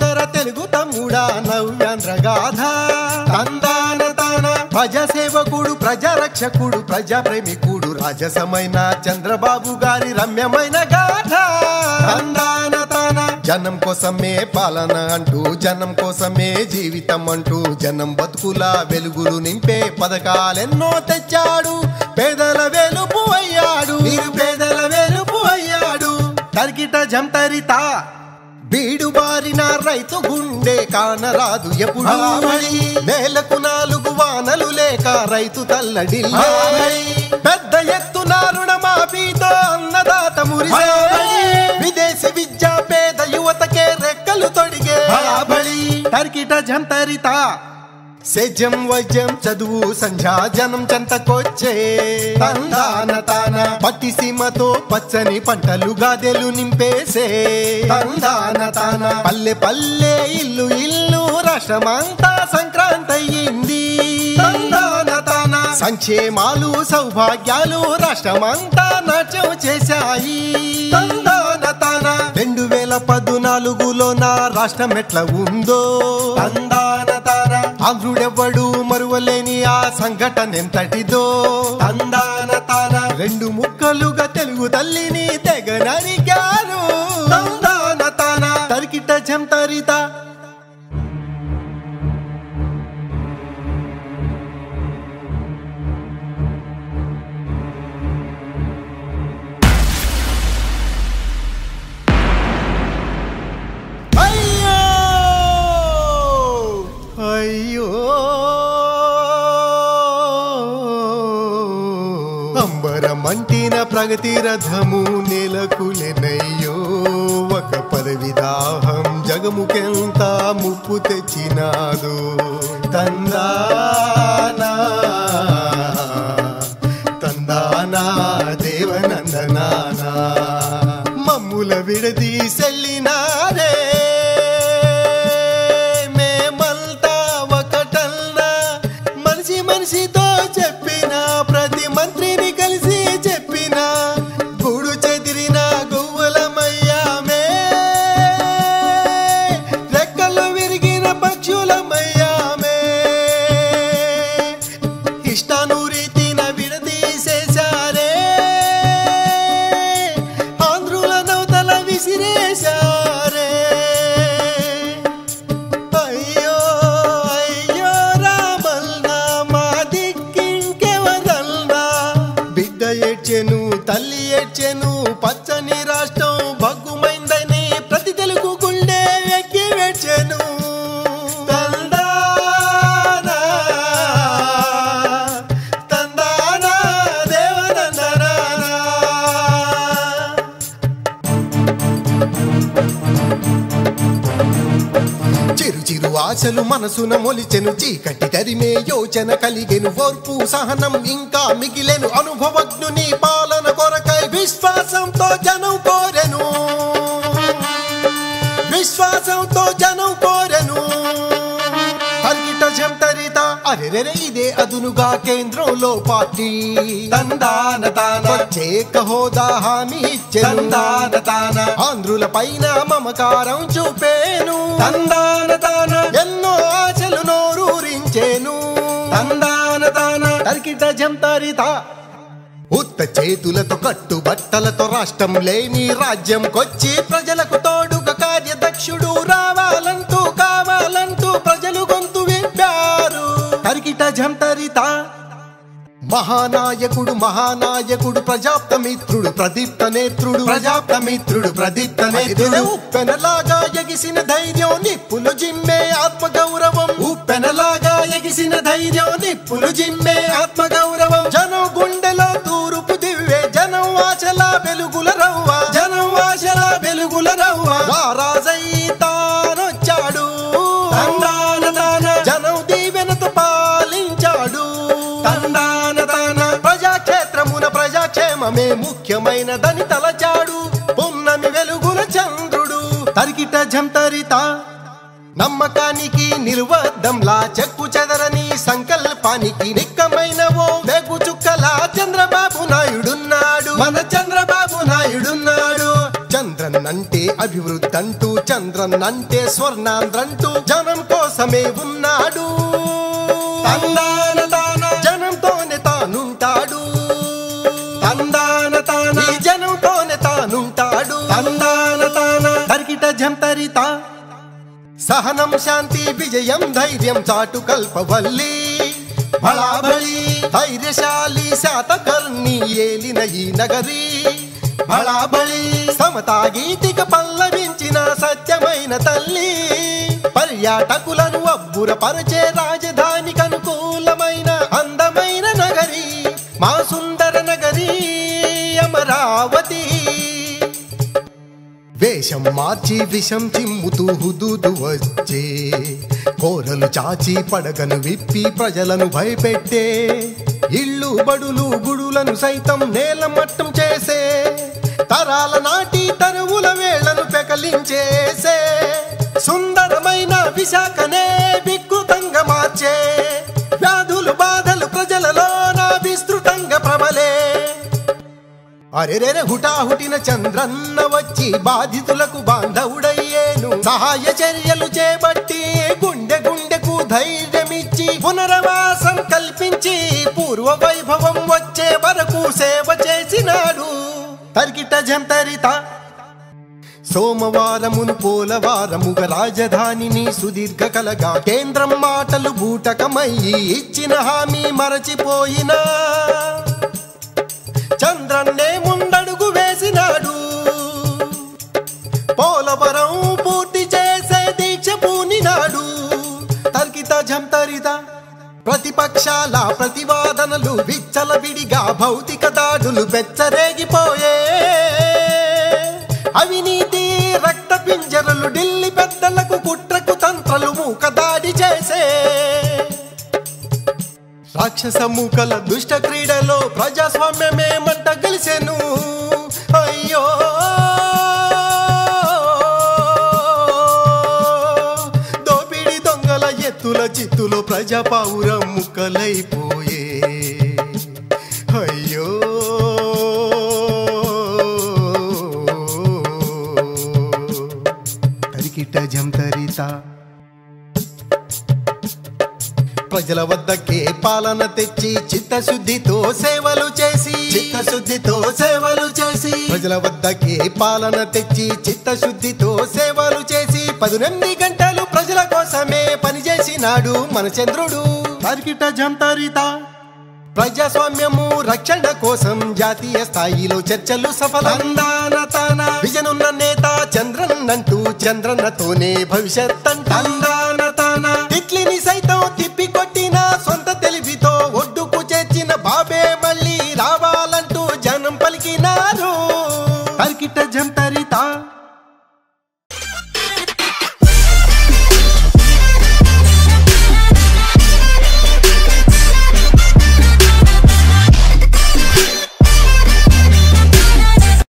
సుందర తెలుగు తమ్ముడా నవ్యాంధ్ర గాథ తందాన తాన ప్రజాసేవకుడు ప్రజారక్షకుడు ప్రజాప్రేమికుడు రాజసమైన చంద్రబాబు గారి రమ్యమైన గాథ తందాన తాన జనం కోసమే పాలన అంటూ జనం కోసమే జీవితం అంటూ జనం బతుకుల వెలుగులు నింపే పథకాలెన్నో తెచ్చాడు పేదల వెలుపు అయ్యాడు నిరుపేదల వెలుపు అయ్యాడు తరికిట జంతరిత బీడు బారిన రైతు గుండె కానరాదు ఎప్పుడు నేలకు 4 వానలు లేక రైతు తల్లడిల్లే పెద్ద ఎత్తున రుణమాఫీతో అన్నదాత మురిసే విదేశీ విద్య పేద యువతకే రెక్కలు తొడిగే తరికిట జంతరిత సేద్యం వైద్యం చదువు సంధ్యా జనం చెంతకొచ్చే తందాన తాన పట్టి సీమతో పచ్చని పంటలు గాదెలు నింపేసే తందాన తాన పల్లె పల్లె ఇల్లు ఇల్లు రాష్ట్రమంతా సంక్రాంతి అయ్యింది తందాన తాన సంక్షేమాలు సౌభాగ్యాలు రాష్ట్రమంతా నాట్యం చేశాయి తందాన తాన 2014లో నా రాష్ట్రం ఎట్లా ఉందో తందాన తాన ఆంధ్రుడెవ్వడు మరువలేని ఆ సంఘటన ఎంతటిదో తందాన తాన 2 ముక్కలుగా తెలుగు తల్లిని తెగ నరికారు తందాన తాన తరికిట జంతరిత అయ్యో అంబరమంటిన ప్రగతి రథము నెలకులెనయ్యో ఒక పదవి దాహం జగముకెంత ముప్పు తెచ్చినాదు తందానా తందానా దేవనందనానా మమ్ముల విడదీసెల్లినారే మనిషితో చెప్పిన ప్రతి మంత్రిని కలిసి చెప్పిన గూడు చెదిరిన గువ్వలమయ్యామే రెక్కలు విరిగిన పక్షులమయ్యామే ఇష్టానురీతిన విడదీసేశారే ఆంధ్రుల నవతల విసిరేశారే ఏడ్చెను తల్లి ఏడ్చెను పచ్చని రాష్ట్రం భగ్గుమైందని ప్రతి తెలుగు గుండె ఎక్కి వేడ్చెను తందానా తందానా దేవనందనానా చిరు చిరు ఆశలు మనసున మొలిచెను చీకటి తరిమే యోచన కలిగెను ఓర్పు సహనం ఇంకా మిగిలెను అనుభవజ్ఞుని పాలన కొరకై విశ్వాసంతో జనం కోరెను విశ్వాసంతో జనం కోరెను తరికిట జంతరిత అరెరెరే ఇదే అదునుగా కేంద్రంలో పార్టీ తందాన తాన ప్రత్యేక హోదా హామీ ఇచ్చే తందాన తాన ఆంధ్రుల పైన మమకారం చూపేను తందాన తాన ఎన్నో ఆశలు నోరూరించేను తందాన తాన తరికిట జంతరిత ఉత్త చేతులతో కట్టుబట్టలతో రాష్ట్రం లేని రాజ్యం కొచ్చి ప్రజలకు తోడుగా కార్యదక్షుడు రావాలంటూ కావాలంటూ ప్రజలు గొంతు విప్పారు తరికిట జంతరిత మహానాయకుడు మహానాయకుడు ప్రజాప్త మిత్రుడు ప్రదీప్త నేత్రుడు ప్రజాప్త మిత్రుడు ప్రదీప్త నేత్రుడు ఉప్పెనలాగా ఎగిసిన ధైర్యం నిప్పులు జిమ్మే ఆత్మగౌరవం ఉప్పెనలాగా ఎగిసిన ధైర్యం నిప్పులు జిమ్మే ఆత్మగౌరవం జనం గుండెలో తూరుపు దివ్వే జనం ఆశల వెలుగుల రవ్వ జనం ఆశల వెలుగుల రవ్వ రాజై తానొచ్చాడు తందాన తాన జనం దీవెనతో పాలించాడు తందాన తాన ప్రజాక్షేత్రమున ప్రజాక్షేమమే ముఖ్యమైనదని తలచాడు పున్నమి వెలుగుల చంద్రుడు తరికిట జంతరిత నమ్మకానికి నిర్వద్దంలా చెక్కు చెదరని సంకల్పానికి నిక్కమైన ఓ వేగు చుక్కలా చంద్రబాబు నాయుడున్నాడు మన చంద్రబాబు నాయుడున్నాడు చంద్రన్న చంద్రన్నంటే అభివృద్ధంటూ చంద్రన్నంటే స్వర్ణాంధ్రంటూ జనం కోసమే ఉన్నాడు. తందాన తాన జనంతోనే తానుంటాడు. తందాన తాన ఈ జనంతోనే తానుంటాడు. తందాన తాన తరికిట జంతరిత సహనం శాంతి విజయం ధైర్యం చాటు కల్పవల్లి బళాబళి ధైర్యశాలి శాతకర్ణి ఏలిన ఈ నగరి బళాబళి సమతా గీతిక పల్లవించిన సత్యమైన తల్లి పర్యాటకులను అబ్బురపరచే రాజధానికి అనుకూలమైన అందమైన నగరి మా సుందర నగరి అమరావతి. వేషం మార్చి విషం చిమ్ముతూ హుదూదు వచ్చే కోరలు చాచి పడగను విప్పి ప్రజలను భయపెట్టే ఇళ్ళు బడులు గుడులను సైతం నేలమట్టం చేసే తరాల నాటి తరువుల వేళను పెకలించేసే సుందరమైన విశాఖనే వికృతంగా మార్చే వ్యాధులు బాధలు ప్రజలలోన విస్తృతంగా ప్రబలే. అరెరెర హుటాహుటిన చంద్రన్న వచ్చి బాధితులకు బాంధవుడయ్యేను. సహాయ చర్యలు చేపట్టి గుండె గుండెకు ధైర్యమిచ్చి పునరవాసం కల్పించి పూర్వ వైభవం వచ్చే వరకు సేవ చేసినాడు. తరికిట జంతరిత సోమవారమును పోలవారముగ రాజధానిని సుదీర్ఘ కలగా కేంద్రం మాటలు బూటకమయ్యి ఇచ్చిన హామీ మరచిపోయినా చంద్రన్నే ముందడుగు వేసినాడు. పోలవరం పూర్తి చేసే దీక్ష పూనినాడు. తర్కిత జంతరిత ప్రతిపక్షాల ప్రతివాదనలు విచ్చలవిడిగా భౌతిక దాడులు బెచ్చరేగిపోయే అవినీతి రక్త పింజరులు ఢిల్లీ పెద్దలకు కుట్రకు తంత్రలు మూకదాడి చేసే రాక్షస మూకల దుష్ట క్రీడలో ప్రజాస్వామ్యమే మంట గెలిసెను. అయ్యో దోపిడి దొంగల ఎత్తుల చిత్తులో ప్రజాపౌరం ముక్కలైపోయే. అయ్యో తరికిట జంతరిత ప్రజల వద్దకే పాలన తెచ్చి చిత్తశుద్ధితో సేవలు చేసి ప్రజల వద్దకే పాలన తెచ్చి చిత్తశుద్ధితో సేవలు చేసి 18 గంటలు ప్రజల కోసమే పనిచేసినాడు మన చంద్రుడు. తరికిట జంతరిత ప్రజాస్వామ్యము రక్షణ కోసం జాతీయ స్థాయిలో చర్చలు సఫలందాన తాన విజనున్న నేత చంద్రన్నంటూ చంద్రన్నతోనే భవిష్యత్ అంటాందా.